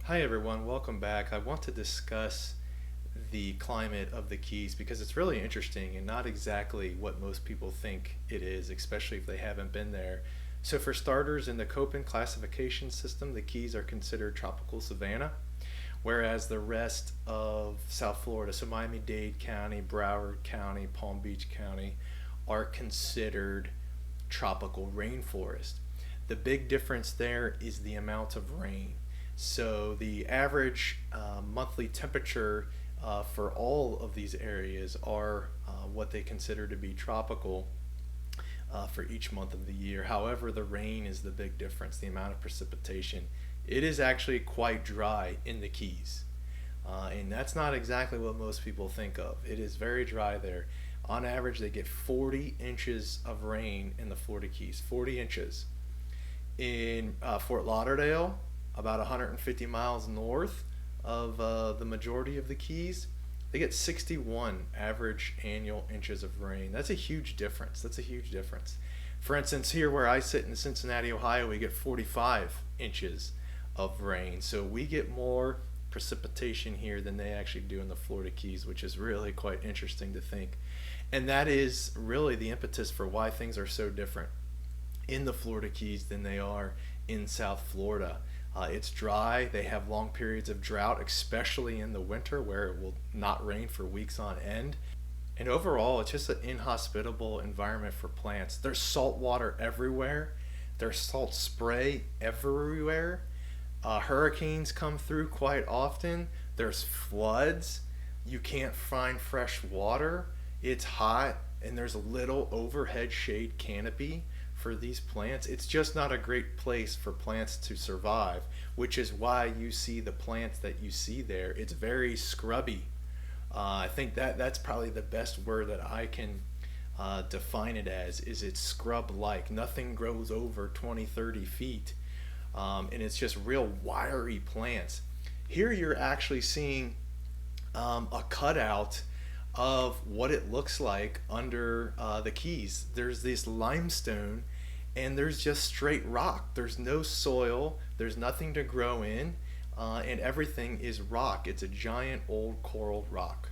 Hi everyone, welcome back. I want to discuss the climate of the Keys because it's really interesting and not exactly what most people think it is, especially if they haven't been there. So, for starters, in the Köppen classification system, the Keys are considered tropical savanna, whereas the rest of South Florida, so Miami-Dade County, Broward County, Palm Beach County, are considered tropical rainforest. The big difference there is the amount of rain. So the average monthly temperature for all of these areas are what they consider to be tropical for each month of the year. However, the rain is the big difference, the amount of precipitation. It is actually quite dry in the Keys. And that's not exactly what most people think of. It is very dry there. On average, they get 40 inches of rain in the Florida Keys, 40 inches. In Fort Lauderdale, about 150 miles north of the majority of the Keys, they get 61 average annual inches of rain. That's a huge difference. That's a huge difference. For instance, here where I sit in Cincinnati, Ohio, we get 45 inches of rain. So we get more precipitation here than they actually do in the Florida Keys, which is really quite interesting to think. And that is really the impetus for why things are so different in the Florida Keys than they are in South Florida. It's dry. They have long periods of drought, especially in the winter where it will not rain for weeks on end. And overall, it's just an inhospitable environment for plants. There's salt water everywhere. There's salt spray everywhere. Hurricanes come through quite often. There's floods. You can't find fresh water. It's hot, and there's a little overhead shade canopy for these plants. It's just not a great place for plants to survive, which is why you see the plants that you see there. It's very scrubby. I think that's probably the best word that I can define it as, is it's scrub-like. Nothing grows over 20, 30 feet, and it's just real wiry plants. Here you're actually seeing a cutout of what it looks like under the Keys. There's this limestone and there's just straight rock. There's no soil, there's nothing to grow in, and everything is rock. It's a giant old coral rock.